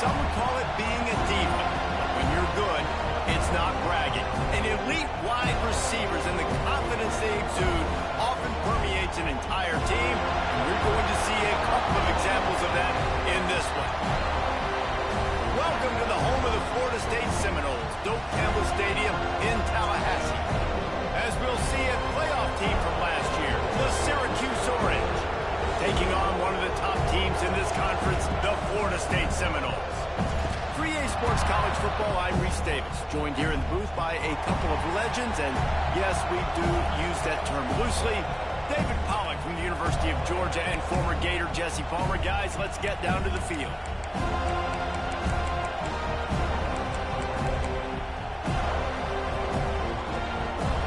Some would call it being a diva. When you're good, it's not bragging. And elite wide receivers and the confidence they exude often permeates an entire team. And we're going to see a couple of examples of that in this one. Welcome to the home of the Florida State Seminoles, Doak Campbell Stadium in Tallahassee. As we'll see a playoff team from last year, the Syracuse Orange, taking on one of the top teams in this conference, the Florida State Seminoles. 3A Sports College Football, I'm Reese Davis, joined here in the booth by a couple of legends, and yes, we do use that term loosely. David Pollack from the University of Georgia and former Gator Jesse Palmer. Guys, let's get down to the field.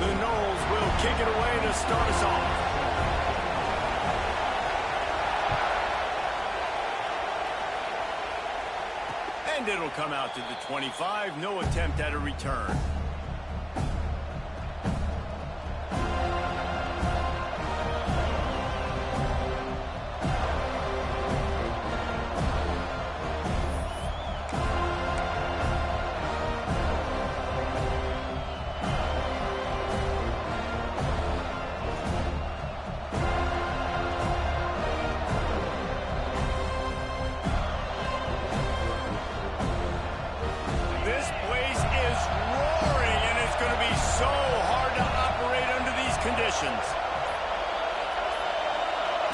The Noles will kick it away to start us off. And it'll come out to the 25. No attempt at a return.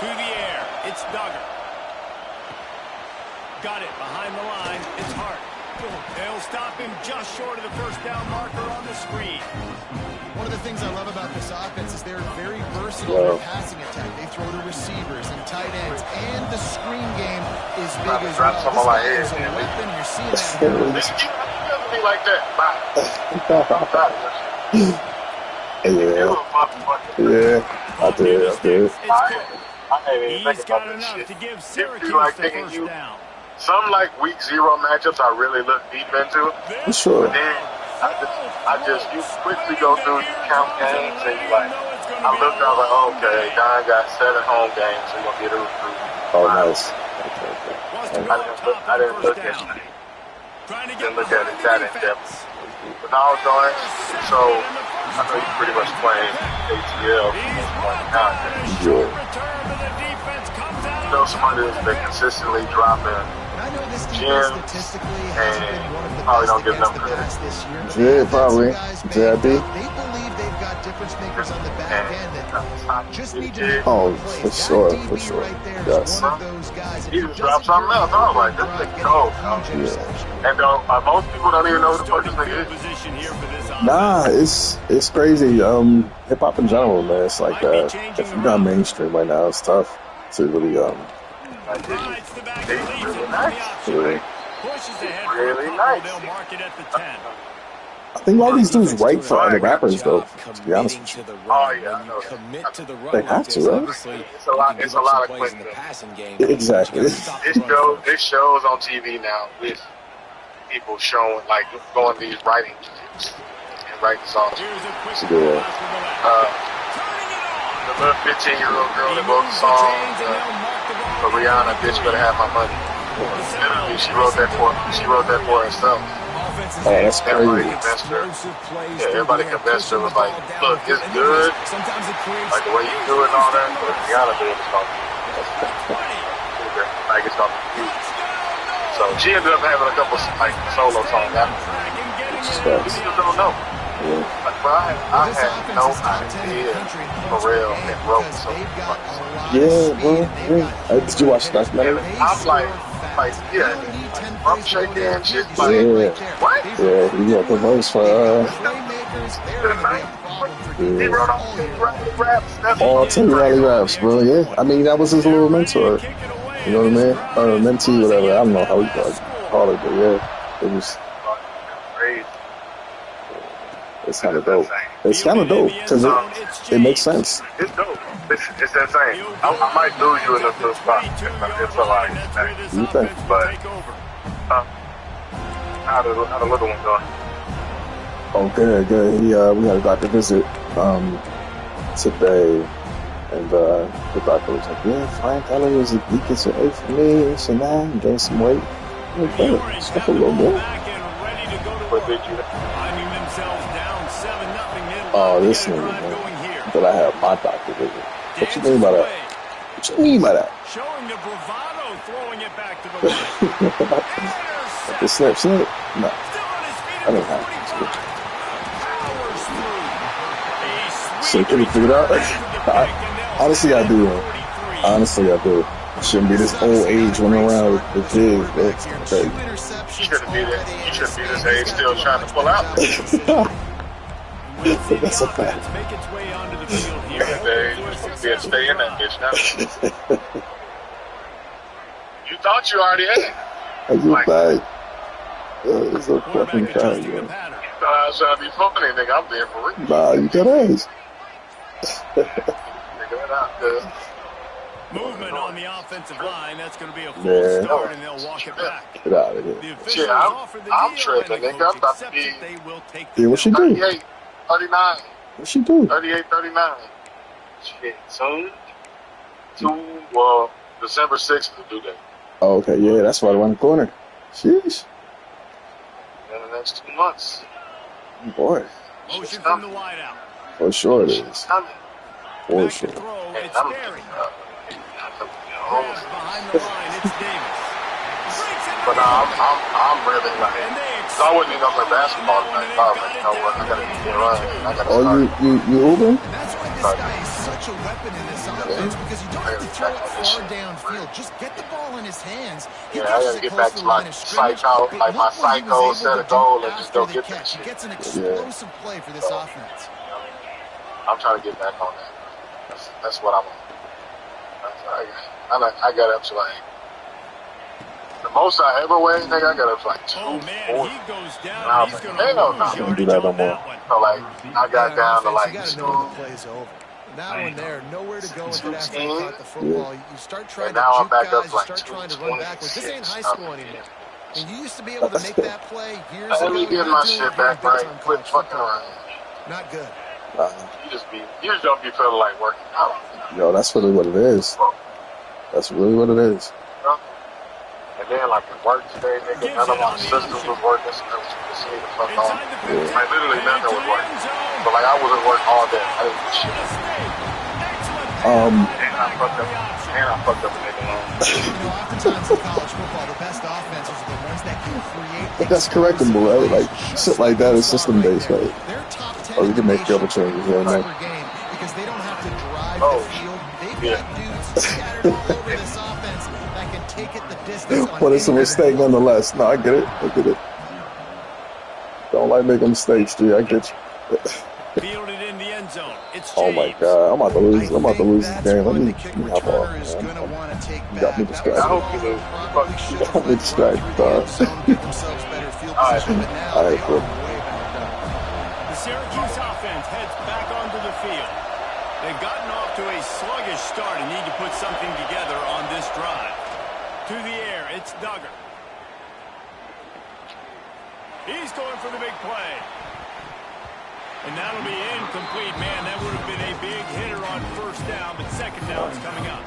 To the air, it's Duggar. Got it behind the line, it's Hart. They'll stop him just short of the first down marker on the screen. One of the things I love about this offense is they're very versatile in their passing attack. They throw to receivers and tight ends, and the screen game is big as well. This guy is a weapon. You're seeing that. This doesn't be like that. Yeah, I did. He's got enough to give Syracuse the first down. Some like week 0 matchups I really look deep into. Sure. But then you quickly go through, you count games, and you like, I was like, okay, Don got 7 home games, so you're going to get a recruit. Oh, nice. I didn't look at it. Didn't look at it that in depth. But now I was going, so I know you pretty much playing ATL. Sure. You know somebody that's been consistently dropping gems and probably don't give them credit. Yeah, probably. JID. They believe they've got difference makers on the back end that just need to for sure. Yes. He just dropped something else. I was like, this thing cold. Yeah. And most people don't even know who the fuck this nigga is. Nah, it's crazy. Hip hop in general, man. It's like if you're not mainstream right now, it's tough to really It's really nice. Really nice. I think a lot of these dudes write for other rappers, though, to be honest with you. Oh, yeah, I know. They have to, right? It's a lot of quick. Exactly. It shows on TV now with people showing, like, going these writing gigs and writing songs. Yeah. The little 15-year-old girl that wrote the song, for Rihanna, bitch better have my money. Literally, she wrote that for herself. Oh, that's crazy. Everybody convinced her. Yeah, everybody convinced her was like, look, it's good. Like the way you do it and all that, but Rihanna did it. Like it's gonna be huge. So she ended up having a couple like solo songs after. You still don't know. Yeah. Like, bro, I had no idea for real and wrote so much. Yeah, bro. Did you watch the documentary? I'm like, yeah, I'm shaking and shit. Like, what? Yeah, you got the voice for He wrote all these raps. all 10 rally raps, bro. Yeah, I mean that was his little mentor. You know what I mean? Or mentee, whatever. I don't know how he called it, but yeah, it was. It's kind of dope. It's kind of dope because it makes sense. It's dope. It's insane. I might lose you in this little spot. It's a lot. You think? But how the little one going? Oh, good. We had a doctor visit today, and the doctor was like, "Yeah, Frank Elliott is a weakest A for me, so now I'm gaining some weight." Okay. Stuff a little more. Oh, this nigga, man. But I have my doctor visit. What you mean by that? What you mean by that? Showing the bravado, throwing it back to the right. The snap. No. I didn't have to. So can you figure it out? Honestly, I do. Honestly, I do. Shouldn't be this old age running around with the kids. That's crazy. You shouldn't be that. You shouldn't be this age still trying to pull out. That's a fact. Yeah, stay in that bitch now. You thought you already had it. That's a fact. It's a fucking fact, man. You thought I was trying to be funny, nigga. I'm being for real. Nah, you got ass. Nigga, what up, dude? Movement on the offensive line. That's going to be a full start, and they'll walk it back. Get out of here. Shit, I'm tripping, nigga. I'm about to be. Yeah, what she do? 38, 39. What she do? 38, 39. Shit, soon. December 6th is the due date. Oh, okay, yeah, that's right around the corner. Sheesh. In the next 2 months. Boy. Motion from the wideout. For sure it is. For sure. It's Barry. Behind the line, it's Davis. But I'm really like, I wouldn't even play basketball tonight. You know what? I gotta get running. I gotta start. You hooping? That's why this guy is such a weapon in this offense, because you don't have to throw it far downfield. Just get the ball in his hands. Yeah, I gotta get back to my psycho, like my psycho, set a goal, and just go get that shit. He gets an explosive play for this offense. I'm trying to get back on that. That's what I want. I got up to like the most I ever weighed, nigga. I got up to like 240. He goes down. And I was like, hell no. Don't do that no more. So like, I got down to like you know the play's over. That one there, nowhere to go with it after you caught the football. You start trying to juke guys, you start trying to run backwards. This ain't high school anymore. And you used to be able to make that play years ago. Let me get my shit back right. Quit fucking around. Not good. You just don't be feeling like working out. Yo, that's really what it is. That's really what it is. And then, like, at work today, nigga, none of my systems was working, so I was just see the fuck on. Like, literally nothing was working. But, like, I was at work all day. I didn't do shit. And I fucked up the nigga. Oftentimes in college football, the best offenses are the ones that can create. That's correctable, right? Like, shit like that is system-based, right? Or you can make double changes right now. Because they don't have to drive the field. They've got dudes scattered all over this offense that can take it the distance. But it's a mistake nonetheless. No, I get it. Don't like making mistakes, G. I get you. Fielded in the end zone. It's oh my God, I'm about to lose this game. Let me hop off, man. You got me distracted. I hope you do. You got me distracted, dog. All right, cool. The Syracuse offense heads back onto the field. They've gotten off to a sluggish start and need to put something together on this drive. To the air, it's Duggar. He's going for the big play. And that'll be incomplete. Man, that would have been a big hitter on first down, but second down's coming up.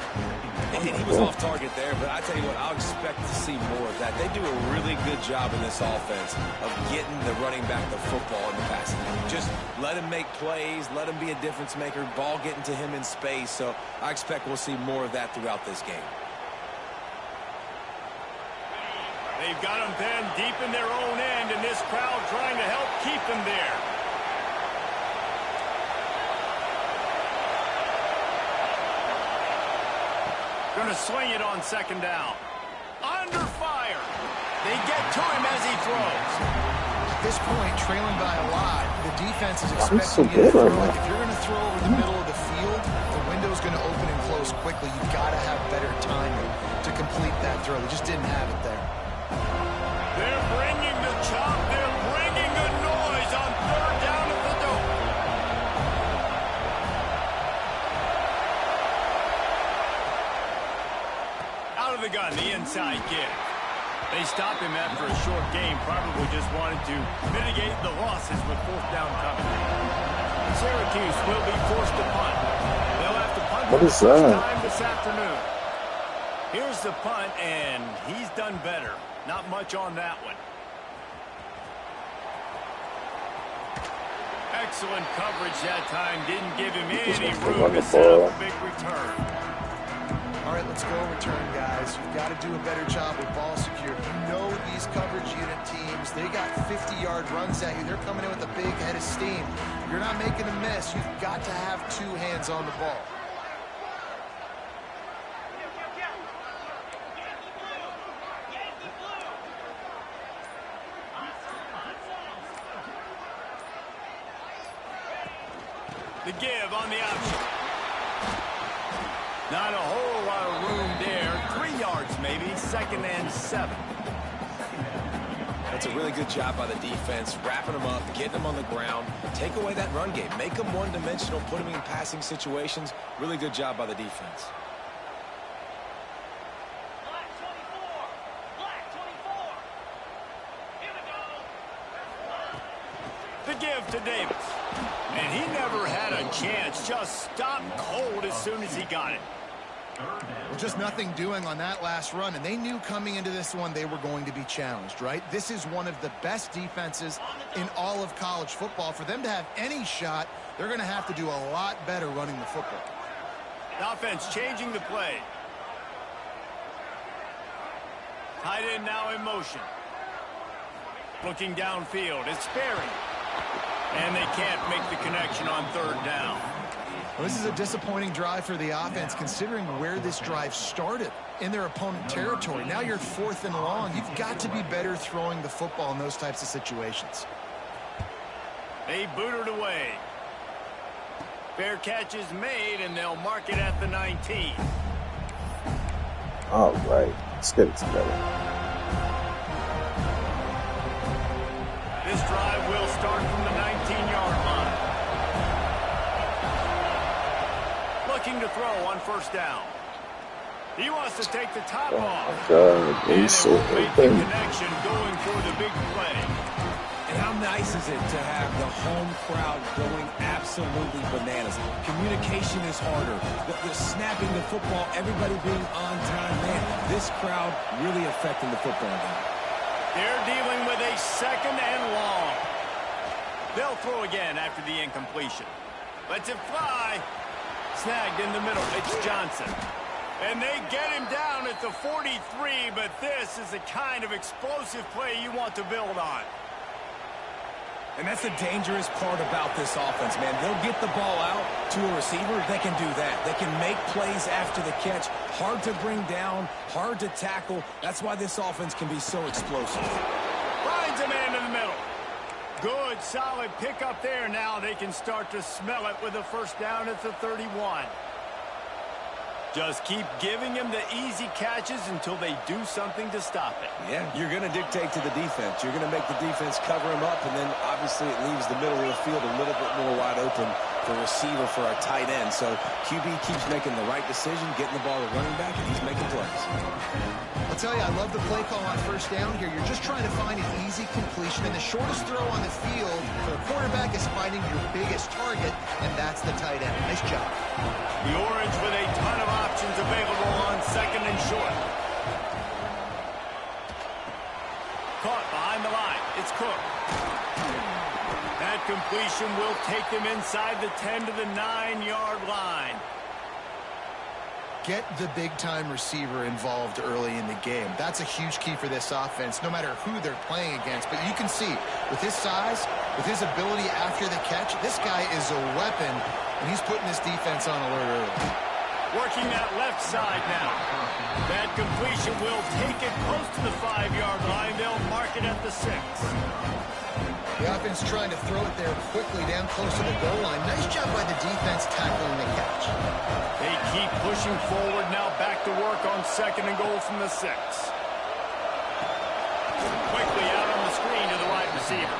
He was off target there, but I tell you what, I'll expect to see more of that. They do a really good job in this offense of getting the running back the football in the passing game. Just let him make plays, let him be a difference maker, ball getting to him in space. So I expect we'll see more of that throughout this game. They've got them pinned deep in their own end, and this crowd trying to help keep them there. Going to swing it on second down. Under fire. They get to him as he throws. At this point, trailing by a lot, the defense is expecting you to throw. Like, if you're going to throw over the middle of the field, the window's going to open and close quickly. You've got to have better timing to complete that throw. They just didn't have it there. They're bringing the chop. They're bringing the noise on third down at the door. Out of the gun, the inside kick. They stopped him after a short game. Probably just wanted to mitigate the losses with fourth down coming. Syracuse will be forced to punt. They'll have to punt what for is the first that? time this afternoon. Here's the punt, and he's done better. Not much on that one. Excellent coverage that time. Didn't give him any room to set up a big return. All right, let's go return, guys. You've got to do a better job with ball security. You know these coverage unit teams, they got 50-yard runs at you. They're coming in with a big head of steam. You're not making a miss. You've got to have two hands on the ball. The give on the option. Not a whole lot of room there. 3 yards maybe. 2nd and 7. That's a really good job by the defense, wrapping them up, getting them on the ground. Take away that run game. Make them one-dimensional, put them in passing situations. Really good job by the defense. The give to Davis. And he never had a chance. Just stopped cold as soon as he got it. Well, just nothing doing on that last run, and they knew coming into this one they were going to be challenged, right? This is one of the best defenses in all of college football. For them to have any shot, they're going to have to do a lot better running the football. The offense changing the play. Tight end now in motion. Looking downfield. It's Sperry. And they can't make the connection on 3rd down. Well, this is a disappointing drive for the offense, considering where this drive started in their opponent territory. Now you're 4th and long. You've got to be better throwing the football in those types of situations. They booted away. Fair catch is made, and they'll mark it at the 19. All right, let's get it together. This drive will start from the 19-yard line. Looking to throw on 1st down. He wants to take the top off. God, And he's it so will make the open. connection going for the big play. And how nice is it to have the home crowd going absolutely bananas? Communication is harder. The snapping the football, everybody being on time. Man, this crowd really affecting the football game. They're dealing with a 2nd and long. They'll throw again after the incompletion. Lets it fly. Snagged in the middle. It's Johnson. And they get him down at the 43, but this is the kind of explosive play you want to build on. And that's the dangerous part about this offense, man. They'll get the ball out to a receiver. They can do that. They can make plays after the catch. Hard to bring down, hard to tackle. That's why this offense can be so explosive. Finds a man in the middle. Good, solid pickup there. Now they can start to smell it with a 1st down at the 31. Just keep giving him the easy catches until they do something to stop it. Yeah, you're going to dictate to the defense. You're going to make the defense cover him up, and then obviously it leaves the middle of the field a little bit more wide open for receiver for our tight end. So QB keeps making the right decision, getting the ball to running back, and he's making plays. I'll tell you, I love the play call on 1st down here. You're just trying to find an easy completion, and the shortest throw on the field for the quarterback is finding your biggest target, and that's the tight end. Nice job. The Orange with a ton of options available on 2nd and short. Caught behind the line. It's Cook. That completion will take them inside the 10 to the 9-yard line. Get the big-time receiver involved early in the game. That's a huge key for this offense, no matter who they're playing against. But you can see, with his size, with his ability after the catch, this guy is a weapon, and he's putting this defense on alert early. Working that left side now. That completion will take it close to the 5-yard line. They'll mark it at the 6. The offense trying to throw it there quickly down close to the goal line. Nice job by the defense tackling the catch. They keep pushing forward now, back to work on 2nd and goal from the 6. Quickly out on the screen to the wide receiver.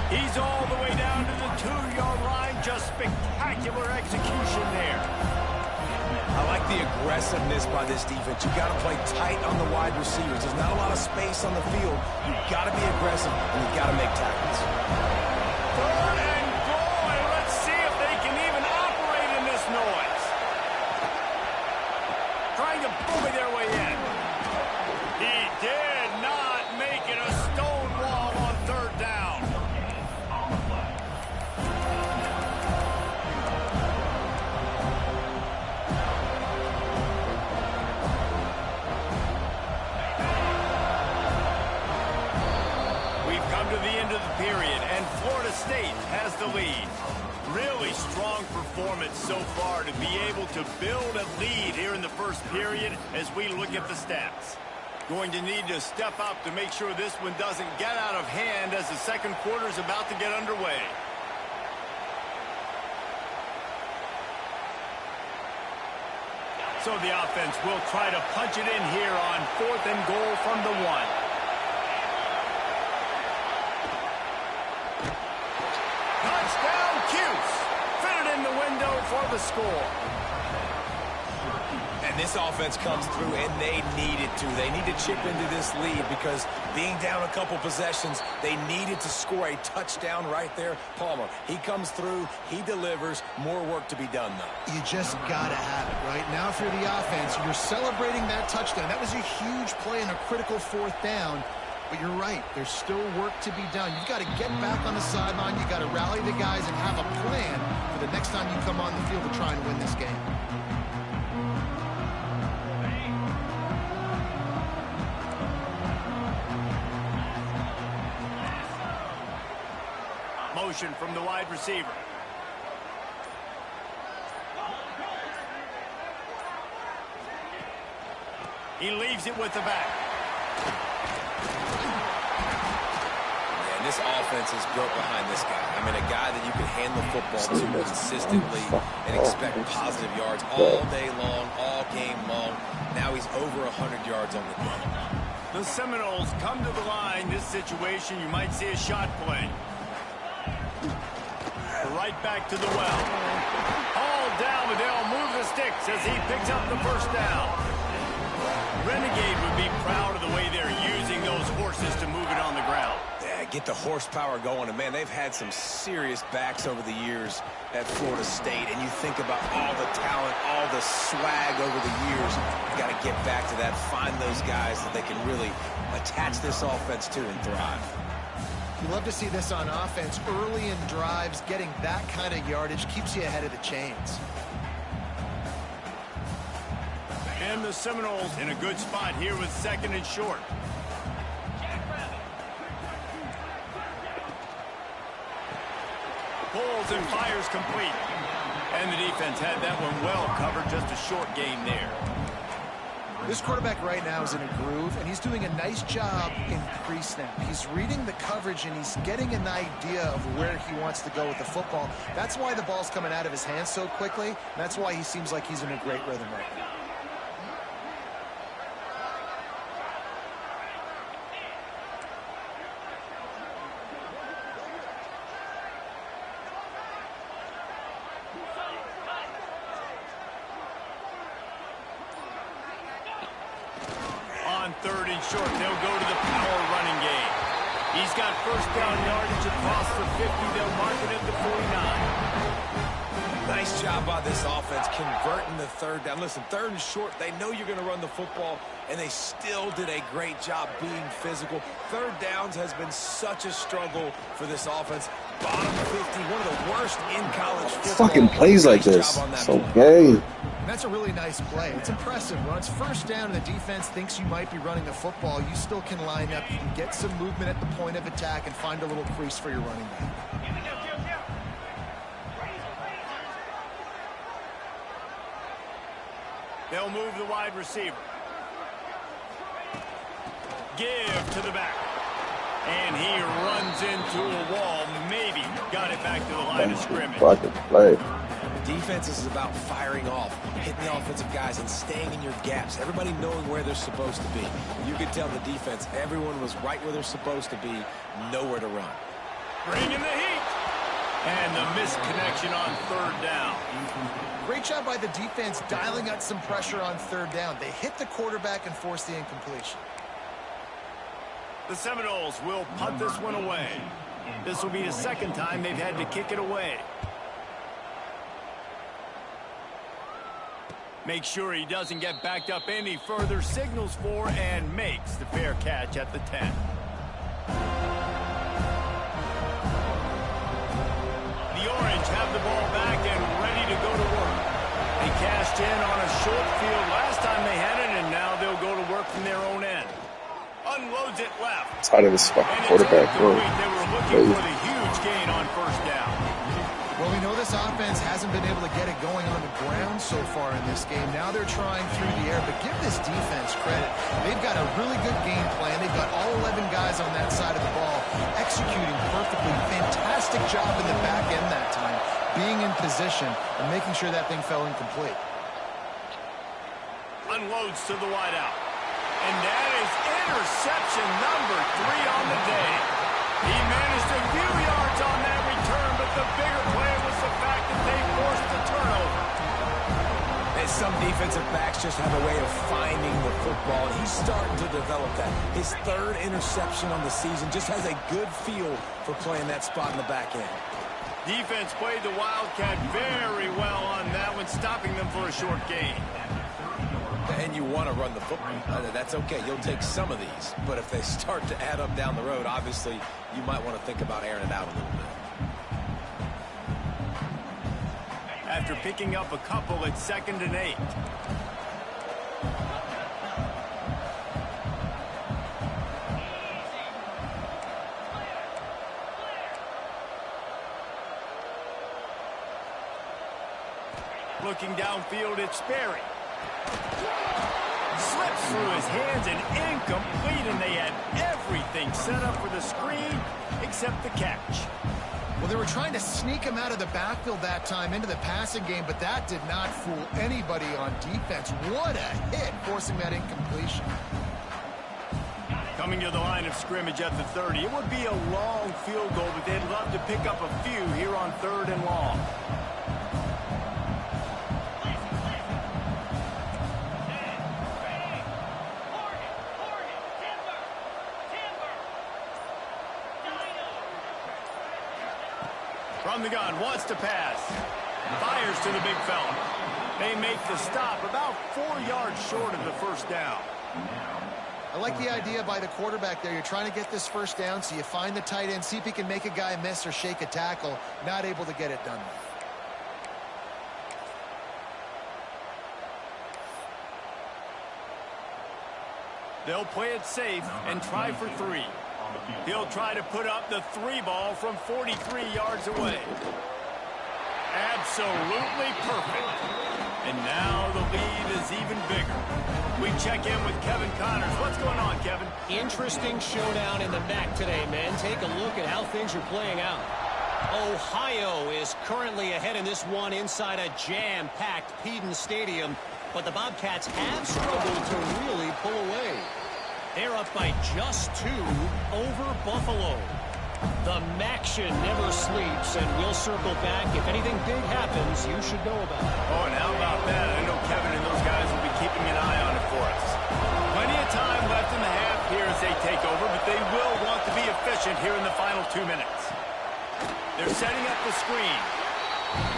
He's all the way down to the 2-yard line. Just spectacular execution there. I like the aggressiveness by this defense. You've got to play tight on the wide receivers. There's not a lot of space on the field. You've got to be aggressive, and you've got to make tackles. 3rd and goal, and let's see if they can even operate in this noise. Trying to bully their way in. He did not the lead. Really strong performance so far to be able to build a lead here in the first period as we look at the stats. Going to need to step up to make sure this one doesn't get out of hand as the second quarter is about to get underway. So the offense will try to punch it in here on 4th and goal from the 1. Touchdown, Cuse. Fit it in the window for the score. And this offense comes through, and they needed to. They need to chip into this lead because being down a couple possessions, they needed to score a touchdown right there. Palmer, he comes through, he delivers. More work to be done, though. You just got to have it, right? Now for the offense, you're celebrating that touchdown. That was a huge play and a critical 4th down. But you're right, there's still work to be done. You've got to get back on the sideline. You've got to rally the guys and have a plan for the next time you come on the field to try and win this game. Motion from the wide receiver. He leaves it with the back. And this offense is built behind this guy. I mean, a guy that you can hand the football to consistently and expect positive yards all day long, all game long. Now he's over 100 yards on the ground. The Seminoles come to the line. This situation, you might see a shot play. Right back to the well. All down, but they'll move the sticks as he picks up the first down. Renegade would be proud of the way they're using those horses to move it on the ground. Yeah, get the horsepower going. And, man, they've had some serious backs over the years at Florida State. And you think about all the talent, all the swag over the years. You got to get back to that, find those guys that they can really attach this offense to and thrive. You love to see this on offense. Early in drives, getting that kind of yardage keeps you ahead of the chains. And the Seminoles in a good spot here with 2nd and short. Pulls and fires complete. And the defense had that one well covered. Just a short gain there. This quarterback right now is in a groove, and he's doing a nice job in pre-snap. He's reading the coverage, and he's getting an idea of where he wants to go with the football. That's why the ball's coming out of his hands so quickly, and that's why he seems like he's in a great rhythm right now. On 3rd and short, they'll go to the power running game. He's got first down yardage across the 50. They'll mark it at the 49. Nice job by this offense converting the 3rd down. Listen, 3rd and short, they know you're going to run the football, and they still did a great job being physical. 3rd downs has been such a struggle for this offense. Bottom 50, one of the worst in college football. Fucking plays like this. So gay. That's a really nice play. It's impressive. When it's first down and the defense thinks you might be running the football, you still can line up. You can get some movement at the point of attack and find a little crease for your running back. They'll move the wide receiver. Give to the back. And he runs into a wall. Maybe got it back to the line of scrimmage. Fucking play. Defense is about firing off, hitting the offensive guys, and staying in your gaps. Everybody knowing where they're supposed to be. You could tell the defense, everyone was right where they're supposed to be, nowhere to run. Bringing the heat. And the misconnection on 3rd down. Great job by the defense dialing out some pressure on 3rd down. They hit the quarterback and forced the incompletion. The Seminoles will punt this one away. This will be the 2nd time they've had to kick it away. Make sure he doesn't get backed up any further, signals for and makes the fair catch at the 10. The Orange have the ball back and ready to go to work. They cashed in on a short field last time they had it, and now they'll go to work from their own end. Unloads it left. Tired of this fucking quarterback, bro. They were looking for the huge gain on 1st down. this offense hasn't been able to get it going on the ground so far in this game. Now they're trying through the air, but give this defense credit. They've got a really good game plan. They've got all 11 guys on that side of the ball executing perfectly. Fantastic job in the back end that time, being in position and making sure that thing fell incomplete. Unloads to the wideout. And that is interception number 3 on the day. He managed a few yards on that return, but the bigger play was the fact that they forced the turnover. And some defensive backs just have a way of finding the football, and he's starting to develop that. His 3rd interception on the season, just has a good feel for playing that spot in the back end. Defense played the Wildcat very well on that one, stopping them for a short gain. And you want to run the football. That's okay. You'll take some of these. But if they start to add up down the road, obviously, you might want to think about airing it out a little bit. After picking up a couple, it's 2nd and 8. Looking downfield, it's Sperry. Slips through his hands and incomplete, and they had everything set up for the screen except the catch. Well, they were trying to sneak him out of the backfield that time into the passing game, but that did not fool anybody on defense. What a hit, forcing that incompletion. Coming to the line of scrimmage at the 30. It would be a long field goal, but they'd love to pick up a few here on 3rd and long. From the gun, wants to pass. Fires to the big fella. They make the stop about 4 yards short of the first down. I like the idea by the quarterback there. You're trying to get this first down, so you find the tight end, see if he can make a guy miss or shake a tackle. Not able to get it done. They'll play it safe and try for 3. He'll try to put up the 3 ball from 43 yards away. Absolutely perfect. And now the lead is even bigger. We check in with Kevin Connors. What's going on, Kevin? Interesting showdown in the MAC today, man. Take a look at how things are playing out. Ohio is currently ahead in this one inside a jam-packed Peden Stadium, but the Bobcats have struggled to really pull away. They're up by just 2 over Buffalo. The Maction never sleeps, and we'll circle back. If anything big happens, you should know about it. Oh, and how about that? I know Kevin and those guys will be keeping an eye on it for us. Plenty of time left in the half here as they take over, but they will want to be efficient here in the final 2 minutes. They're setting up the screen.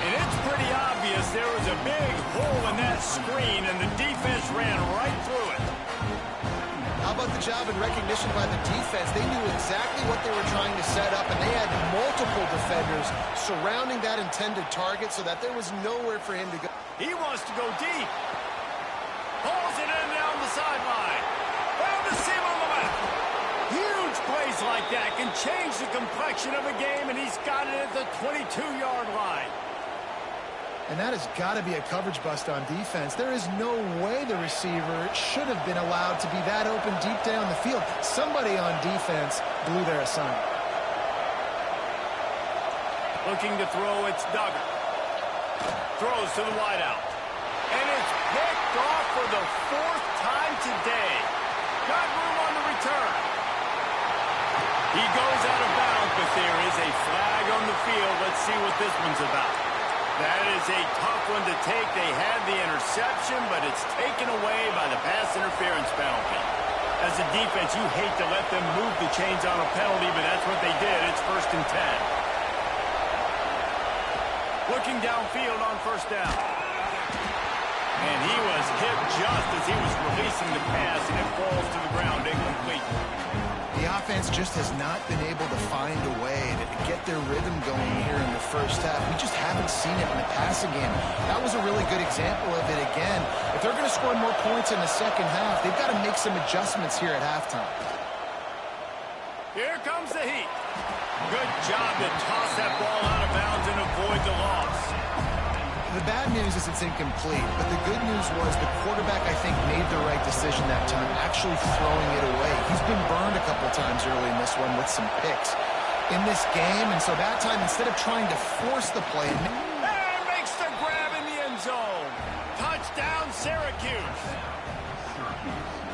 And it's pretty obvious there was a big hole in that screen, and the defense ran right through it. How about the job and recognition by the defense? They knew exactly what they were trying to set up, and they had multiple defenders surrounding that intended target so that there was nowhere for him to go. He wants to go deep. Pulls it in down the sideline. Found the seam on the left. Huge plays like that can change the complexion of a game, and he's got it at the 22-yard line. And that has got to be a coverage bust on defense. There is no way the receiver should have been allowed to be that open deep down the field. Somebody on defense blew their assignment. Looking to throw, it's Duggar. Throws to the wideout. And it's picked off for the 4th time today. Got room on the return. He goes out of bounds, but there is a flag on the field. Let's see what this one's about. That is a tough one to take. They had the interception, but it's taken away by the pass interference penalty. As a defense, you hate to let them move the chains on a penalty, but that's what they did. It's 1st and 10. Looking downfield on 1st down. And he was hit just as he was releasing the pass, and it falls to the ground incomplete. The offense just has not been able to find a way to get their rhythm going here in the first half. We just haven't seen it in the passing game. That was a really good example of it again. If they're going to score more points in the second half, they've got to make some adjustments here at halftime. Here comes the heat. Good job to toss that ball out of bounds and avoid the loss. The bad news is it's incomplete, but the good news was the quarterback, I think, made the right decision that time, actually throwing it away. He's been burned a couple times early in this one with some picks in this game, and so that time, instead of trying to force the play... And makes the grab in the end zone. Touchdown, Syracuse.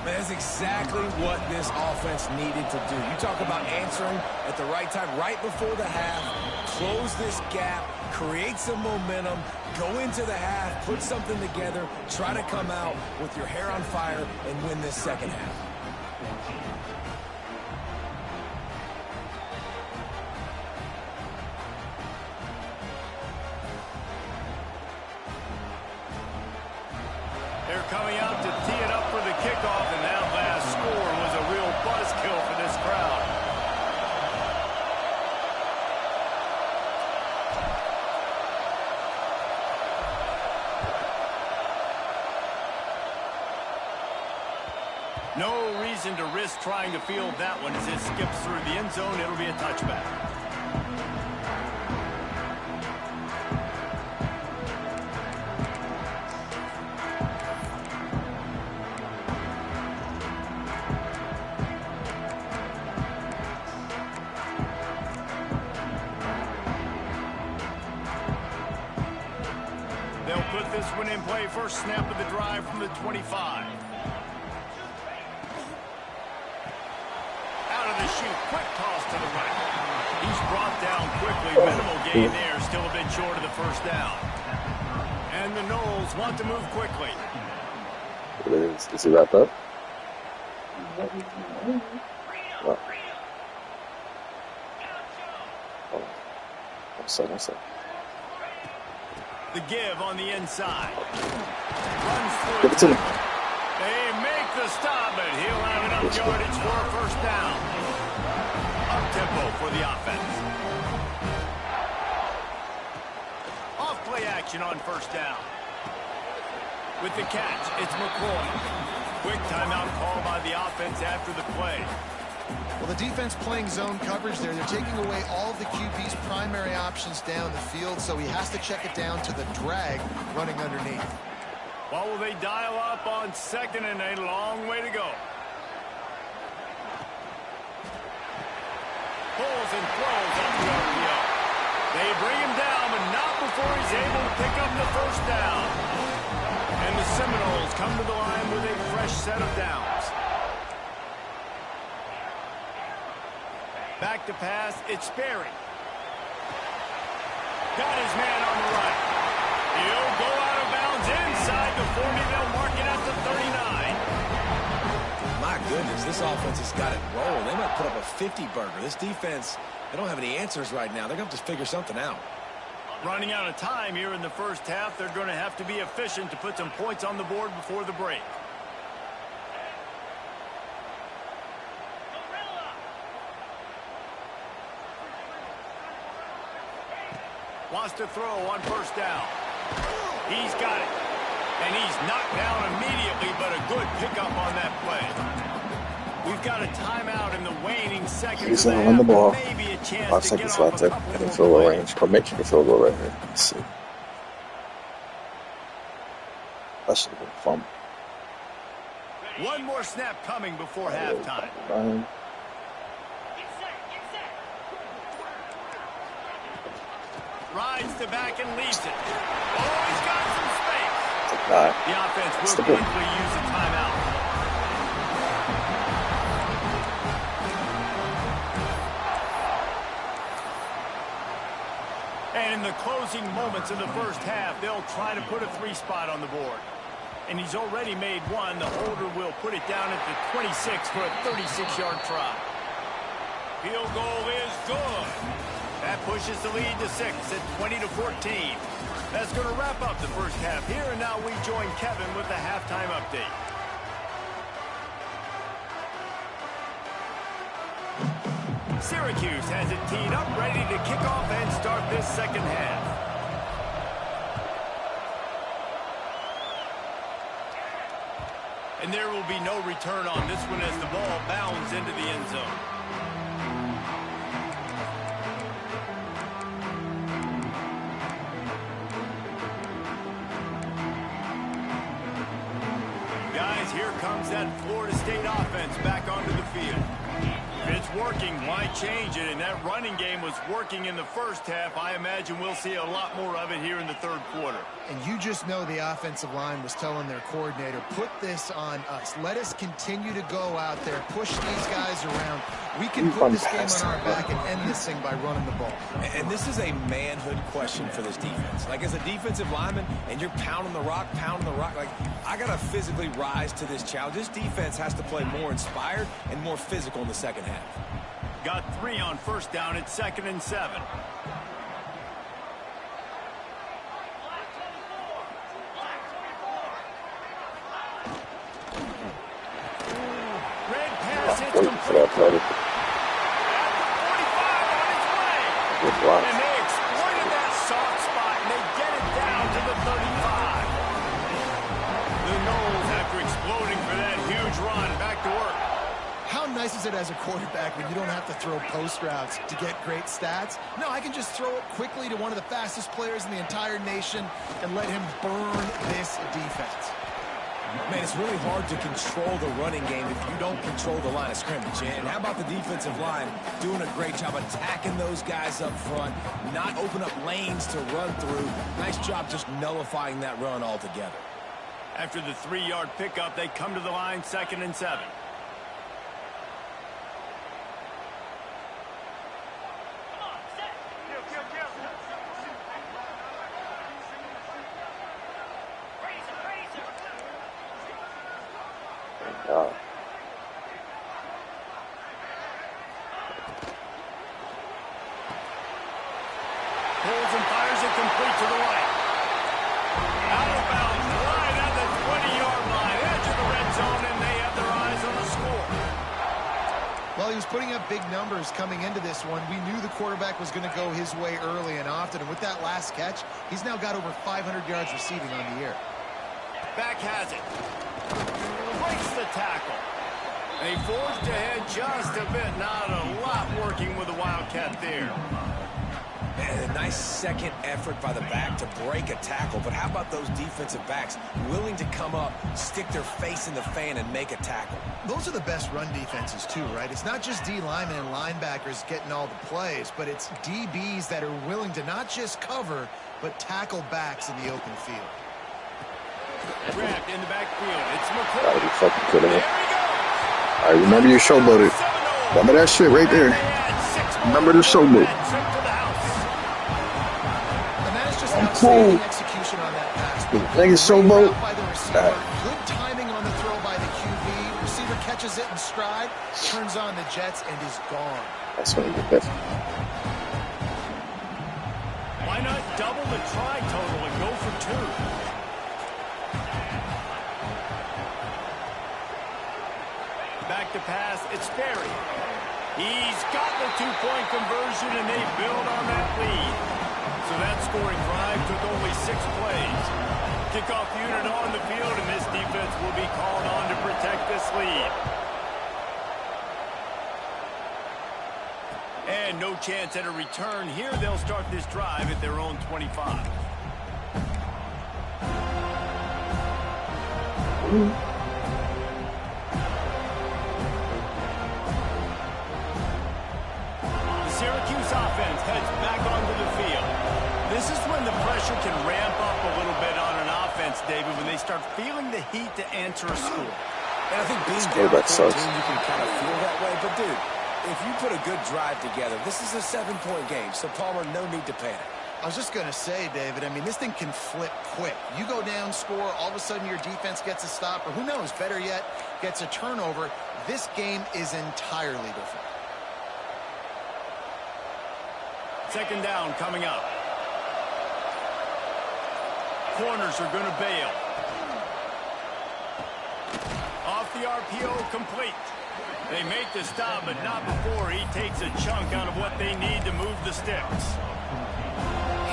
That's exactly what this offense needed to do. You talk about answering at the right time, right before the half, close this gap, create some momentum, go into the half, put something together, try to come out with your hair on fire and win this second half. They're coming out to tee it up for the kickoff, and that last score was a real buzzkill for this crowd. No reason to risk trying to field that one as it skips through the end zone. It'll be a touchback. They'll put this one in play. First snap of the drive from the 25. Out of the chute. Quick toss to the right. He's brought down quickly. Minimal gain there. Still a bit short of the first down. And the Noles want to move quickly. Is he wrapped up? Oh. One second. The give on the inside. Runs through. Give it to him. They make the stop, but he'll have enough yardage for a first down. Up-tempo for the offense. Off-play action on first down. With the catch, it's McCoy. Quick timeout call by the offense after the play. Well, the defense playing zone coverage there. They're taking away all of the QB's primary options down the field, so he has to check it down to the drag running underneath. Well, will they dial up on second and a long way to go? Pulls and throws on the RPO. They bring him down, but not before he's able to pick up the first down. And the Seminoles come to the line with a fresh set of downs. Back to pass, it's Sperry. Got his man on the right. He'll go out of bounds inside the 40. They'll mark it at the 39. My goodness, this offense has got it rolling. They might put up a 50-burger. This defense, they don't have any answers right now. They're going to have to figure something out. Running out of time here in the first half. They're going to have to be efficient to put some points on the board before the break. Wants to throw on first down. He's got it. And he's knocked down immediately, but a good pickup on that play. We've got a timeout in the waning seconds. He's on the ball. Maybe a chance 5 to seconds get left off a at couple the more field goal plays. range. Or making the field goal right here. Let's see. That should have been fun. One more snap coming before halftime. Rides the back and leaves it. Oh, he's got some space. The offense will quickly use a timeout. And in the closing moments of the first half, they'll try to put a 3 spot on the board. And he's already made one. The holder will put it down at the 26 for a 36-yard try. Field goal is good. That pushes the lead to 6 at 20-14. That's going to wrap up the first half here, and now we join Kevin with the halftime update. Syracuse has it teed up, ready to kick off and start this second half. And there will be no return on this one as the ball bounds into the end zone. Guys, here comes that Florida State offense back onto the field. If it's working, why change it? And that running game was working in the first half. I imagine we'll see a lot more of it here in the third quarter. And you just know the offensive line was telling their coordinator, put this on us. Let us continue to go out there, push these guys around. We can put this game on our back and end this thing by running the ball. And this is a manhood question for this defense. Like, as a defensive lineman, and you're pounding the rock, like, I got to physically rise to this challenge. This defense has to play more inspired and more physical in the second half. Got 3 on first down at 2nd and 7. Red pass hits complete. At the 45 on its way. And they exploited that soft spot, and they get it down to the 35. The Noles, after exploding for that huge run, back to work. How nice is it as a quarterback when you don't have to throw post routes to get great stats? No, I can just throw it quickly to one of the fastest players in the entire nation and let him burn this defense. Man, it's really hard to control the running game if you don't control the line of scrimmage. And how about the defensive line doing a great job attacking those guys up front, not open up lanes to run through. Nice job just nullifying that run altogether. After the 3-yard pickup, they come to the line, 2nd and 7. Pulls and fires it complete to the right. Out of bounds, right at the 20-yard line, edge of the red zone, and they have their eyes on the score. Well, he was putting up big numbers coming into this one. We knew the quarterback was going to go his way early and often, and with that last catch, he's now got over 500 yards receiving on the year. Back has it. Breaks the tackle. They forged ahead just a bit. Not a lot working with the Wildcat there. And a nice second effort by the back to break a tackle. But how about those defensive backs willing to come up, stick their face in the fan, and make a tackle? Those are the best run defenses, too, right? It's not just D linemen and linebackers getting all the plays, but it's DBs that are willing to not just cover, but tackle backs in the open field. Grabbed in the backfield. It's McCoy. Gotta be fucking kidding me. There he goes. I remember your showboat it. Remember that shit right there. Remember the showboat. I'm cool. Execution on that pass. The thing is showboat. Good timing on the throw by the QB. Receiver catches it in stride, turns on the jets, and is gone. That's when you get that. Why not double the try total and go for 2? Back to pass, it's Ferry. He's got the 2-point conversion, and they build on that lead. So that scoring drive took only 6 plays. Kickoff unit on the field, and this defense will be called on to protect this lead. And no chance at a return here. They'll start this drive at their own 25. Syracuse offense heads back onto the field. This is when the pressure can ramp up a little bit on an offense, David, when they start feeling the heat to answer a score. And I think being down 14, you can kind of feel that way. But, dude, if you put a good drive together, this is a 7-point game. So, Palmer, no need to panic. I was just going to say, David, I mean, this thing can flip quick. You go down, score, all of a sudden your defense gets a stop, or who knows, better yet, gets a turnover. This game is entirely different. Second down coming up. Corners are going to bail. Off the RPO, complete. They make the stop, but not before he takes a chunk out of what they need to move the sticks.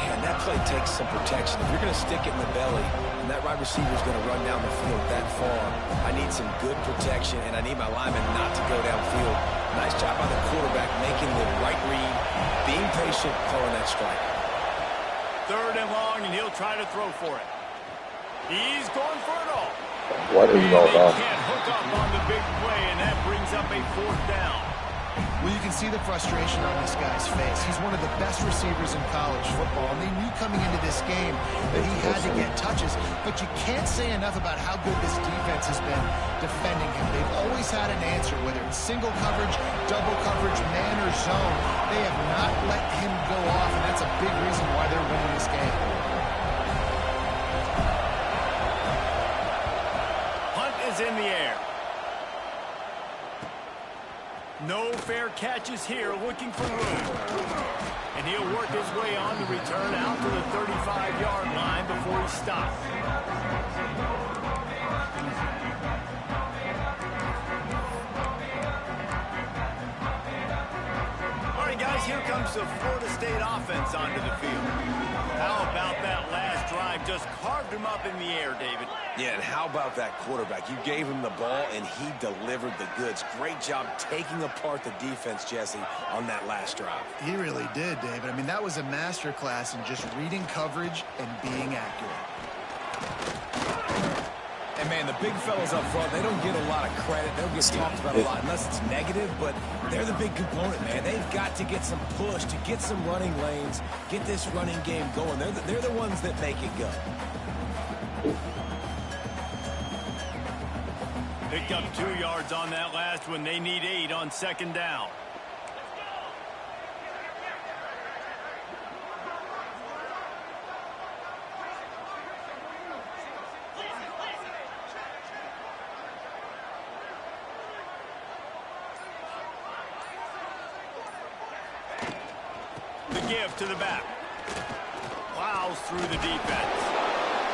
And that play takes some protection. If you're going to stick it in the belly, and that wide receiver is going to run down the field that far, I need some good protection, and I need my lineman not to go downfield. Nice job by the quarterback making the right read, being patient, throwing that strike. Third and long, and he'll try to throw for it. He's going for it all. Why didn't you all Can't hook up on the big play, and that brings up a 4th down. Well, you can see the frustration on this guy's face. He's one of the best receivers in college football, and they knew coming into this game that he had to get touches, but you can't say enough about how good this defense has been defending him. They've always had an answer, whether it's single coverage, double coverage, man or zone. They have not let him go off, and that's a big reason why they're winning this game. Hunt is in the air. No fair catches here, looking for room. And he'll work his way on the return out to the 35-yard line before he stops. All right, guys, here comes the Florida State offense onto the field. How about that last drive? Just carved him up in the air, David. Yeah, and how about that quarterback? You gave him the ball, and he delivered the goods. Great job taking apart the defense, Jesse, on that last drive. He really did, David. I mean, that was a masterclass in just reading coverage and being accurate. And, man, the big fellas up front, they don't get a lot of credit. They don't get talked about a lot unless it's negative, but they're the big component, man. They've got to get some push, to get some running lanes, get this running game going. They're the ones that make it go. Picked up 2 yards on that last one. They need 8 on 2nd down. The give to the back. Plows through the defense.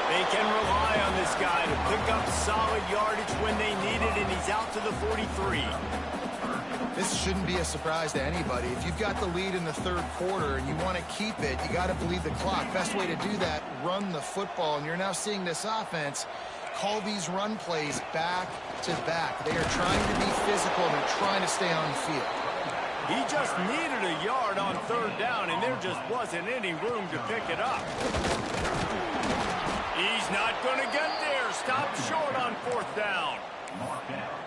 They can rely on this guy to pick up solid yardage when they need it, and he's out to the 43. This shouldn't be a surprise to anybody. If you've got the lead in the 3rd quarter and you want to keep it, you got to bleed the clock. Best way to do that, run the football. And you're now seeing this offense call these run plays back to back. They are trying to be physical. They're trying to stay on the field. He just needed a yard on 3rd down, and there just wasn't any room to pick it up. He's not going to get there. Stopped short on 4th down.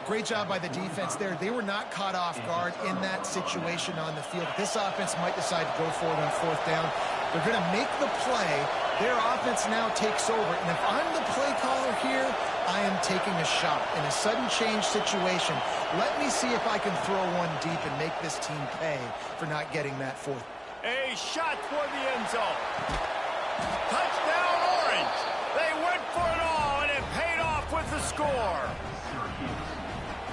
Great job by the defense there. They were not caught off guard in that situation on the field. This offense might decide to go for it on 4th down. They're going to make the play. Their offense now takes over. And if I'm the play caller here, I am taking a shot. In a sudden change situation, let me see if I can throw one deep and make this team pay for not getting that 4th. A shot toward the end zone. Touchdown, Orange. They went for it all, and it paid off with the score.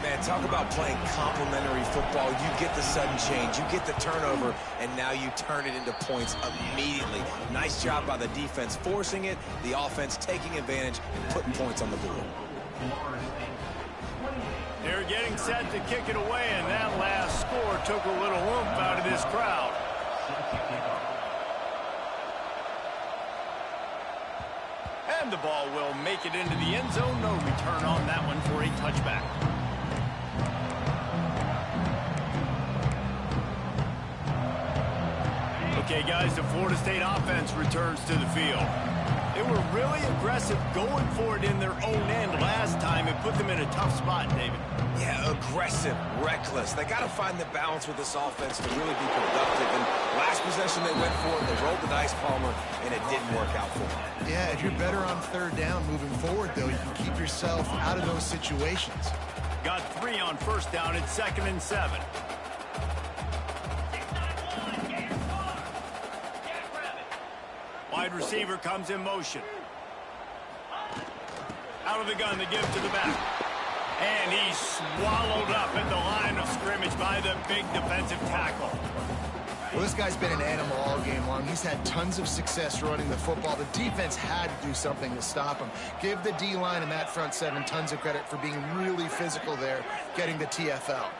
Man, talk about playing complementary football. You get the sudden change, you get the turnover, and now you turn it into points immediately. Nice job by the defense forcing it, the offense taking advantage and putting points on the board. They're getting set to kick it away, and that last score took a little oomph out of this crowd. And the ball will make it into the end zone. No return on that one for a touchback. Okay, guys, the Florida State offense returns to the field. They were really aggressive going for it in their own end last time. It put them in a tough spot, David. Yeah, aggressive, reckless. They got to find the balance with this offense to really be productive. And last possession they went for it, they rolled the dice, Palmer, and it didn't work out for them. Yeah, if you're better on 3rd down moving forward, though, you can keep yourself out of those situations. Got 3 on 1st down at 2nd and 7. Wide receiver comes in motion. Out of the gun, the give to the back. And he's swallowed up at the line of scrimmage by the big defensive tackle. Well, this guy's been an animal all game long. He's had tons of success running the football. The defense had to do something to stop him. Give the D-line and that front 7 tons of credit for being really physical there, getting the TFL.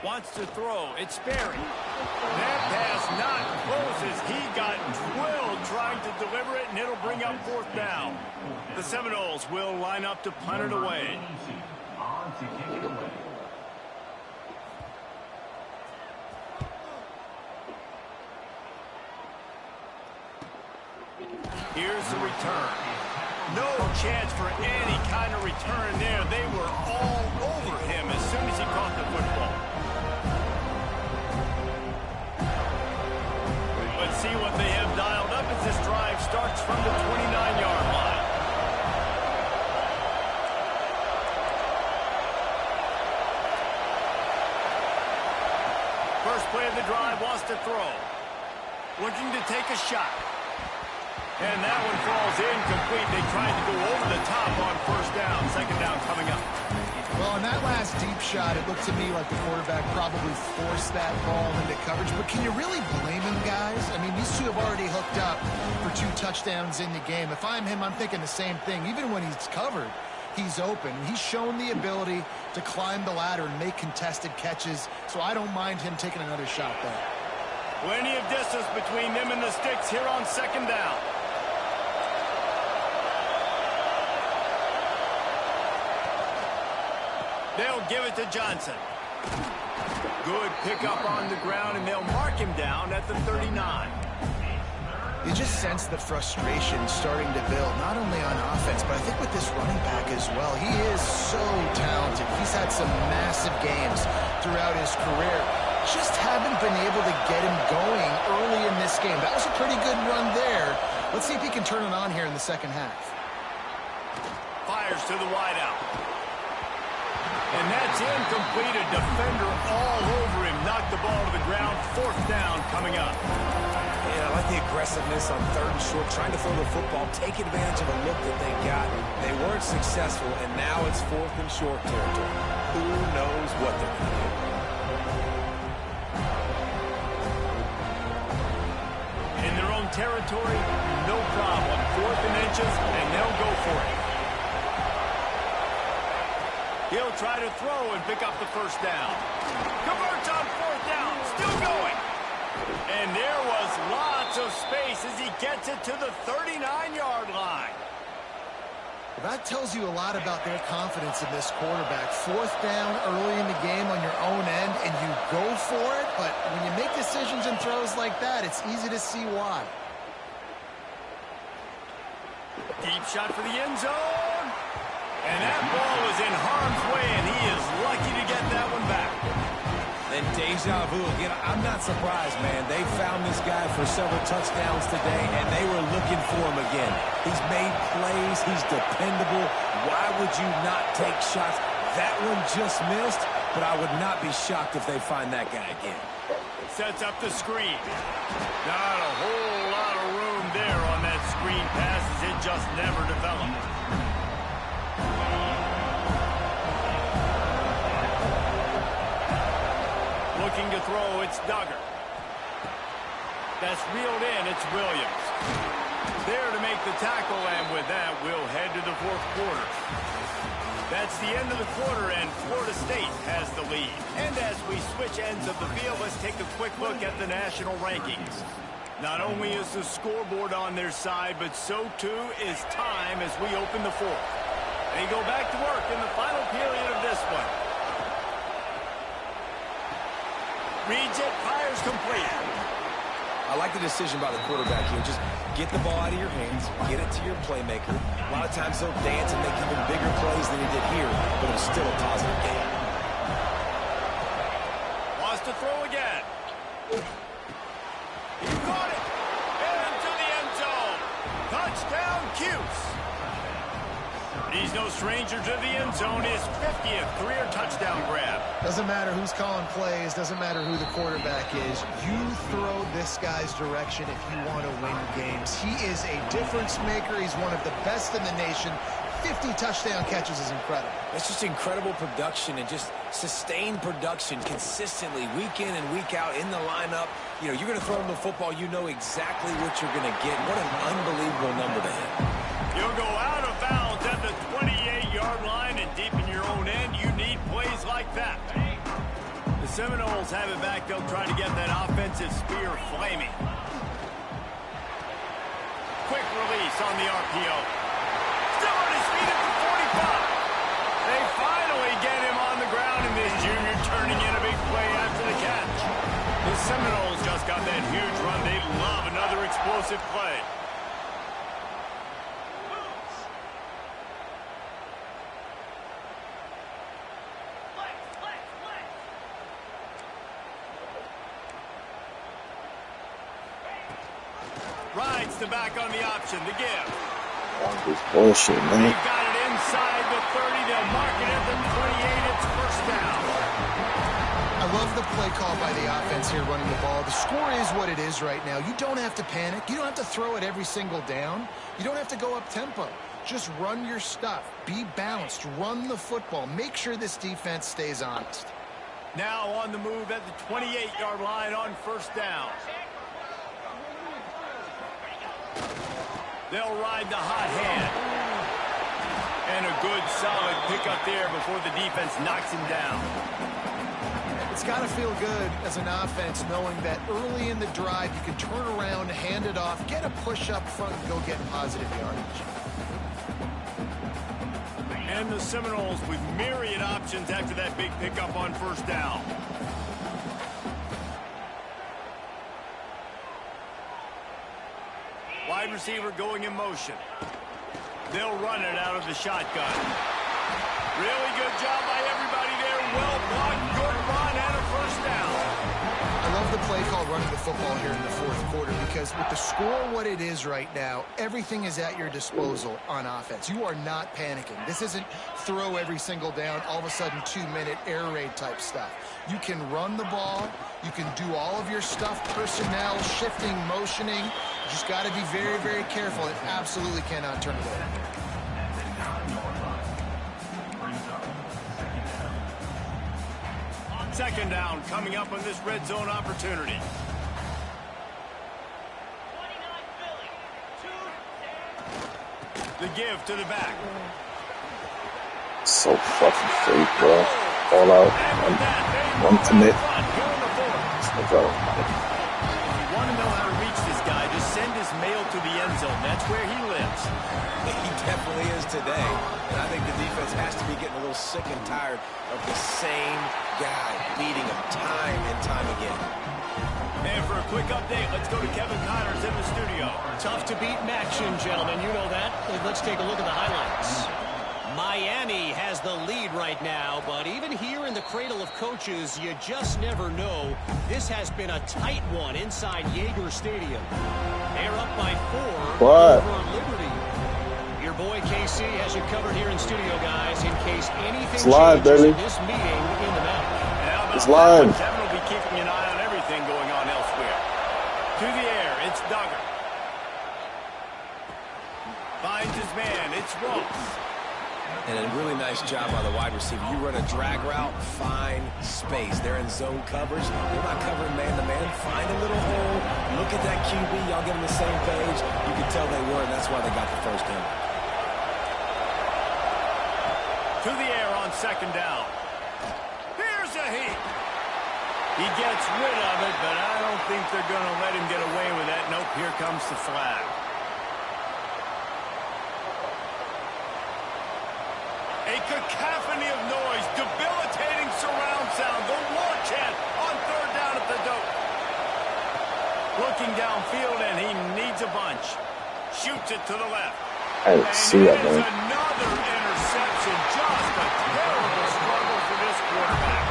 Wants to throw. It's Sperry. That pass not close as he got drilled trying to deliver it, and it'll bring up 4th down. The Seminoles will line up to punt it away. Here's the return. No chance for any kind of return there. They were all over him as soon as he caught the football. Let's see what they have dialed up as this drive starts from the 29-yard line. First play of the drive wants to throw. Looking to take a shot. And that one falls incomplete. They tried to go over the top on first down. Second down coming up. Well, on that last deep shot, it looked to me like the quarterback probably forced that ball into coverage. But can you really blame him, guys? I mean, these two have already hooked up for 2 touchdowns in the game. If I'm him, I'm thinking the same thing. Even when he's covered, he's open. He's shown the ability to climb the ladder and make contested catches. So I don't mind him taking another shot there. Plenty of distance between them and the sticks here on second down. They'll give it to Johnson. Good pickup on the ground, and they'll mark him down at the 39. You just sense the frustration starting to build, not only on offense, but I think with this running back as well. He is so talented. He's had some massive games throughout his career. Just haven't been able to get him going early in this game. That was a pretty good run there. Let's see if he can turn it on here in the second half. Fires to the wideout. And that's incomplete. A defender all over him. Knocked the ball to the ground. Fourth down coming up. Yeah, I like the aggressiveness on third and short, trying to throw the football, take advantage of a look that they got. They weren't successful, and now it's fourth and short territory. Who knows what they're going to do? In their own territory, no problem. Fourth and inches, and they'll go for it. He'll try to throw and pick up the first down. Converts on fourth down. Still going. And there was lots of space as he gets it to the 39-yard line. That tells you a lot about their confidence in this quarterback. Fourth down early in the game on your own end, and you go for it. But when you make decisions and throws like that, it's easy to see why. Deep shot for the end zone. And that ball was in harm's way, and he is lucky to get that one back. And deja vu again. I'm not surprised, man. They found this guy for several touchdowns today, and they were looking for him again. He's made plays. He's dependable. Why would you not take shots? That one just missed, but I would not be shocked if they find that guy again. Sets up the screen. Not a whole lot of room there on that screen pass as it just never developed. Looking to throw, it's Duggar. That's reeled in, it's Williams. There to make the tackle, and with that, we'll head to the fourth quarter. That's the end of the quarter, and Florida State has the lead. And as we switch ends of the field, let's take a quick look at the national rankings. Not only is the scoreboard on their side, but so too is time as we open the fourth. They go back to work in the final period of this one. Reads it, fires complete. I like the decision by the quarterback here. Just get the ball out of your hands, get it to your playmaker. A lot of times they'll dance and make even bigger plays than he did here, but it was still a positive game. Wants to throw again. He caught it. Into the end zone. Touchdown, Cuse. He's no stranger to the end zone. His 50th career touchdown grab. Doesn't matter who's calling plays, doesn't matter who the quarterback is. You throw this guy's direction if you want to win games. He is a difference maker. He's one of the best in the nation. 50 touchdown catches is incredible. It's just incredible production and just sustained production consistently week in and week out in the lineup. You know, you're going to throw him the football, you know exactly what you're going to get. What an unbelievable number to hit. You'll go out of bounds at the 28-yard line, and deep in your own end, you need plays like that. The Seminoles have it back. They'll try to get that offensive spear flaming. Quick release on the RPO. Still on his feet at the 45. They finally get him on the ground, and this junior turning in a big play after the catch. The Seminoles just got that huge run. They love another explosive play. Rides the back on the option. The give. This bullshit, man. They've got it inside the 30. They'll mark it at the 28. It's first down. I love the play call by the offense here running the ball. The score is what it is right now. You don't have to panic. You don't have to throw it every single down. You don't have to go up tempo. Just run your stuff. Be balanced. Run the football. Make sure this defense stays honest. Now on the move at the 28-yard line on first down. They'll ride the hot hand. And a good solid pickup there before the defense knocks him down. It's got to feel good as an offense knowing that early in the drive you can turn around, hand it off, get a push up front, and go get positive yardage. And the Seminoles with myriad options after that big pickup on first down. Wide receiver going in motion. They'll run it out of the shotgun. Really good job by everybody there. Well done. Good run and a first down. I love the play call running the football here in the fourth quarter because with the score what it is right now, everything is at your disposal on offense. You are not panicking. This isn't throw every single down, all of a sudden 2-minute air raid type stuff. You can run the ball. You can do all of your stuff, personnel, shifting, motioning. You just got to be very, very careful. It absolutely cannot turn it over. Second down coming up on this red zone opportunity. The give to the back. So fucking fake, bro. All out. One commit. If you want to know how to reach this guy, just send his mail to the end zone. That's where he lives. He definitely is today. And I think the defense has to be getting a little sick and tired of the same guy beating him time and time again. And for a quick update, let's go to Kevin Connors in the studio. Tough to beat Maction, gentlemen. You know that. Let's take a look at the highlights. Miami has the lead right now, but even here in the cradle of coaches, you just never know. This has been a tight one inside Yager Stadium. They're up by 4 over Liberty. Your boy KC has you covered here in studio, guys, in case anything changes in this meeting in the mountain. It's live. Kevin will be keeping an eye on everything going on elsewhere. To the air, it's Duggar. Finds his man, it's Ross. And a really nice job by the wide receiver. You run a drag route, find space. They're in zone coverage. They're not covering man-to-man. Find a little hole. Look at that QB. Y'all get on the same page. You can tell they were, and that's why they got the first down. To the air on second down. Here's a heat. He gets rid of it, but I don't think they're going to let him get away with that. Nope, here comes the flag. A cacophony of noise, debilitating surround sound, the war chant on third down at the dope. Looking downfield, and he needs a bunch. Shoots it to the left. I didn't see that, man. Another interception. Just a terrible struggle for this quarterback.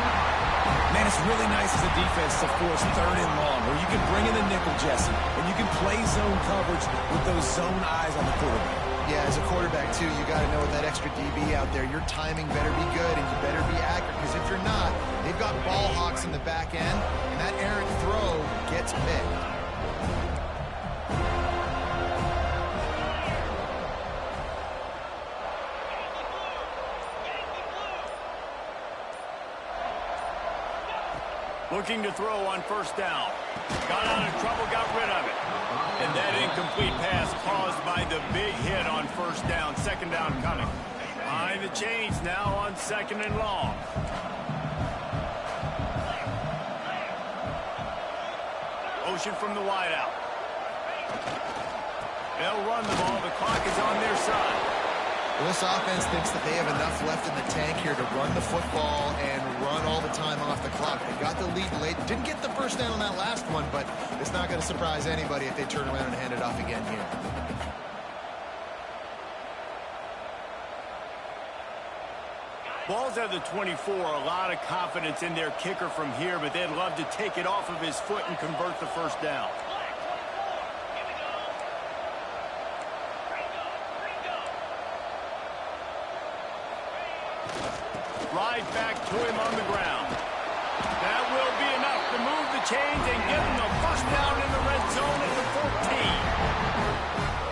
Man, it's really nice as a defense to force third and long, where you can bring in the nickel, Jesse, and you can play zone coverage with those zone eyes on the quarterback. Yeah, as a quarterback, too, you got to know with that extra DB out there, your timing better be good and you better be accurate, because if you're not, they've got ball hawks in the back end, and that errant throw gets picked. Looking to throw on first down. Got out of trouble, got rid of it. And that incomplete pass caused by the big hit on first down. Second down coming. Behind the chains now on second and long. Motion from the wideout. They'll run the ball. The clock is on their side. Well, this offense thinks that they have enough left in the tank here to run the football and run all the time off the clock. They got the lead late. Didn't get the first down on that last one, but it's not going to surprise anybody if they turn around and hand it off again here. Ball's at the 24. A lot of confidence in their kicker from here, but they'd love to take it off of his foot and convert the first down. right back to him on the ground. That will be enough to move the chains and give him the first down in the red zone at the 14.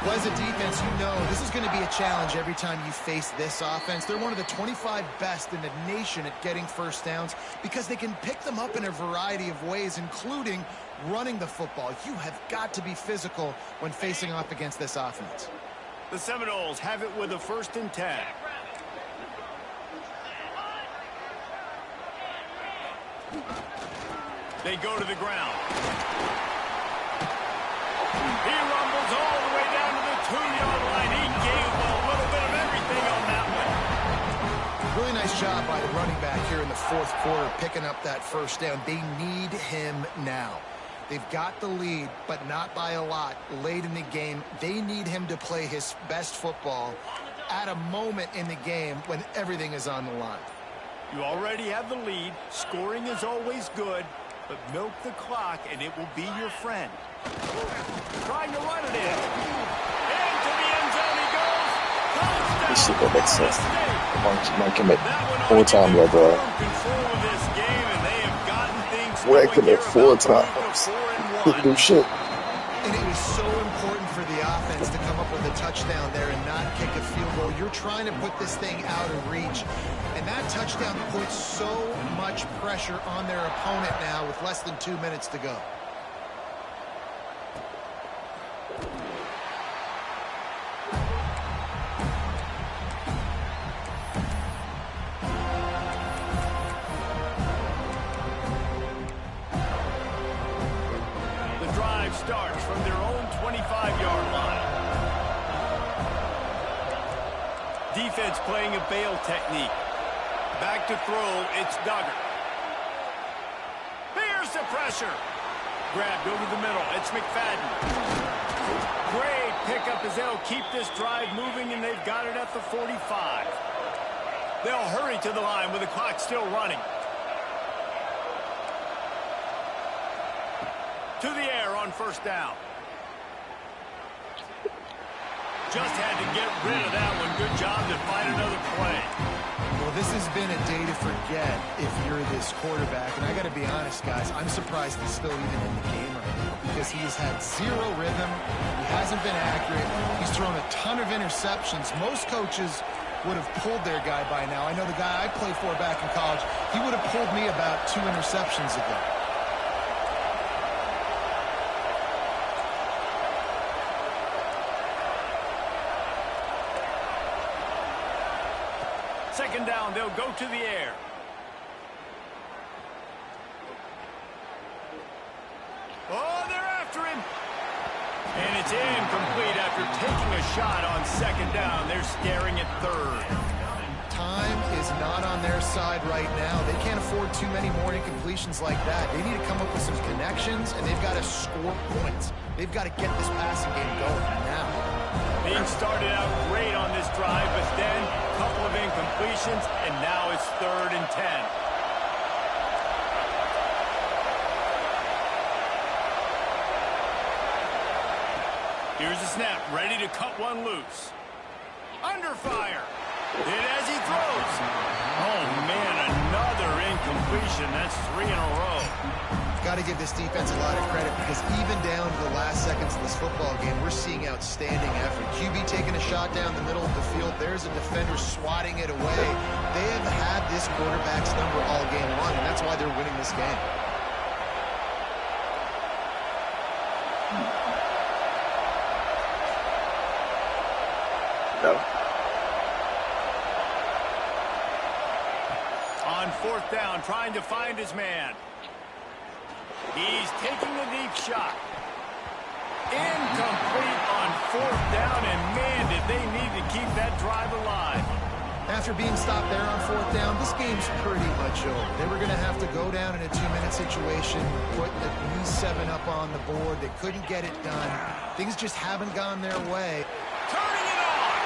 Well, as a defense, you know this is going to be a challenge every time you face this offense. They're one of the 25 best in the nation at getting first downs because they can pick them up in a variety of ways, including running the football. You have got to be physical when facing off against this offense. The Seminoles have it with a 1st and 10. They go to the ground. He rumbles all the way down to the 2-yard line. He gave a little bit of everything on that one. Really nice job by the running back here in the 4th quarter, picking up that first down. They need him now. They've got the lead, but not by a lot late in the game. They need him to play his best football at a moment in the game when everything is on the line. You already have the lead. Scoring is always good, but milk the clock and it will be your friend. Trying to run it in. Into the end zone he goes. Touchdown. This shit that makes sense. Might commit 4 times like that. Control of this game, and they have gotten things Where I commit 4 times. Couldn't do shit. And it was so important for the offense to come up with a touchdown there and not kick a field goal. You're trying to put this thing out of reach. And that touchdown puts so much pressure on their opponent now with less than 2 minutes to go. Starts from their own 25-yard line. Defense playing a bail technique. Back to throw, it's Duggar. Here's the pressure. Grabbed over the middle, it's McFadden. Great pickup as they'll keep this drive moving, and they've got it at the 45. They'll hurry to the line with the clock still running. To the air on 1st down. Just had to get rid of that one. Good job to find another play. Well, this has been a day to forget if you're this quarterback. And I got to be honest, guys, I'm surprised he's still even in the game right now because he's had 0 rhythm. He hasn't been accurate. He's thrown a ton of interceptions. Most coaches would have pulled their guy by now. I know the guy I played for back in college, he would have pulled me about 2 interceptions ago. Second down, they'll go to the air. Oh, they're after him. And it's incomplete after taking a shot on 2nd down. They're staring at 3rd. Time is not on their side right now. They can't afford too many more incompletions like that. They need to come up with some connections, and they've got to score points. They've got to get this passing game going now. Being started out great on this drive, but then a couple of incompletions, and now it's 3rd and 10. Here's a snap, ready to cut one loose. Under fire. Hit as he throws. Oh, man, another incompletion. That's 3 in a row. Got to give this defense a lot of credit because even down to the last seconds of this football game, we're seeing outstanding effort. QB taking a shot down the middle of the field. There's a defender swatting it away. They have had this quarterback's number all game long, and that's why they're winning this game. No. On 4th down, trying to find his man. He's taking a deep shot. Incomplete on 4th down, and man, did they need to keep that drive alive. After being stopped there on 4th down, this game's pretty much over. They were going to have to go down in a 2-minute situation, put at least 7 up on the board. They couldn't get it done. Things just haven't gone their way. Turning it on.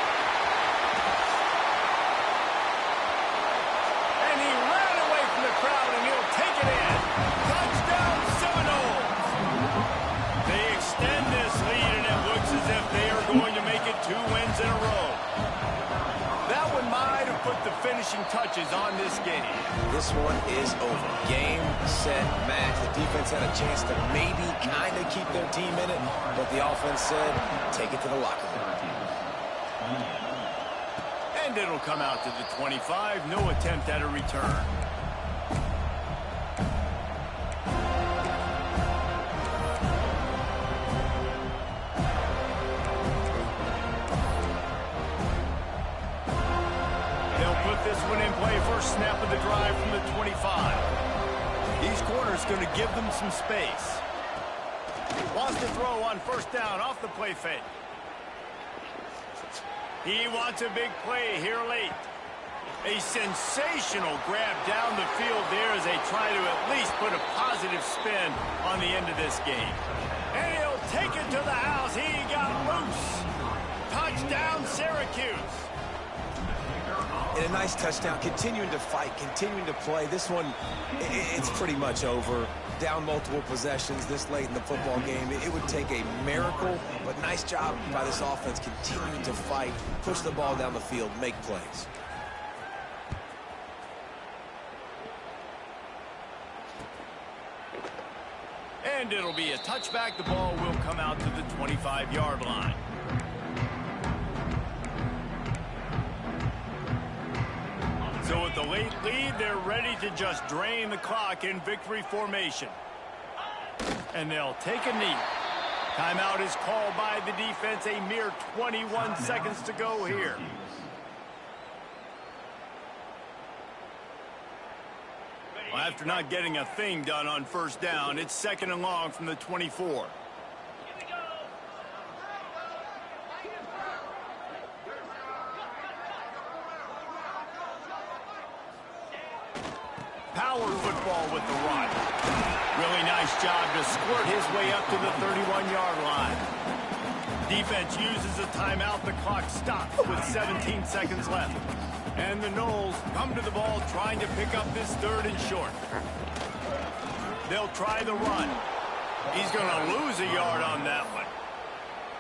And he ran away from the crowd, and he'll take it in. Touchdown, Seminoles. They extend this lead, and it looks as if they are going to make it 2 wins in a row. That one might have put the finishing touches on this game. This one is over. Game, set, match. The defense had a chance to maybe kind of keep their team in it, but the offense said, take it to the locker room. And it'll come out to the 25. No attempt at a return. This one in play, first snap of the drive from the 25. These corners going to give them some space. Wants to throw on first down off the play fake. He wants a big play here late. A sensational grab down the field there as they try to at least put a positive spin on the end of this game. And he'll take it to the house. He got loose. Touchdown, Syracuse. And a nice touchdown, continuing to fight, continuing to play. This one, it's pretty much over. Down multiple possessions this late in the football game. It would take a miracle, but nice job by this offense continuing to fight, push the ball down the field, make plays. And it'll be a touchback. The ball will come out to the 25-yard line. So with the late lead, they're ready to just drain the clock in victory formation. And they'll take a knee. Timeout is called by the defense. A mere 21 seconds to go here. Well, after not getting a thing done on first down, it's second and long from the 24. Power football with the run. Really nice job to squirt his way up to the 31-yard line. Defense uses a timeout. The clock stops with 17 seconds left. And the Noles come to the ball trying to pick up this third and short. They'll try the run. He's going to lose a yard on that one.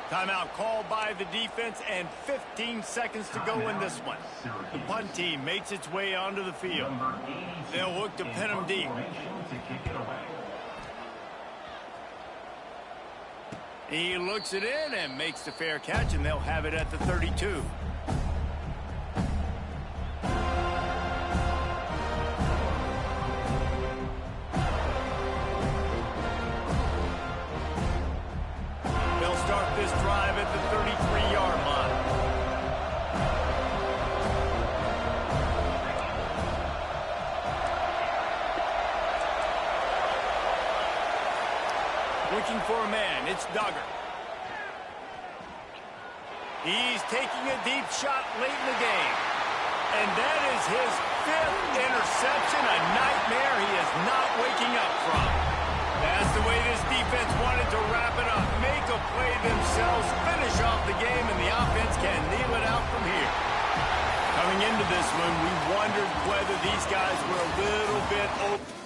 Timeout called by the defense and 15 seconds to go in this one. The punt team makes its way onto the field. They'll look to pin him deep. He looks it in and makes the fair catch, and they'll have it at the 32. This drive at the 33-yard line. Looking for a man, it's Duggar. He's taking a deep shot late in the game. And that is his 5th interception, a nightmare he is not waking up from. That's the way this defense wanted to wrap it up. Make a play themselves, finish off the game, and the offense can kneel it out from here. Coming into this one, we wondered whether these guys were a little bit open.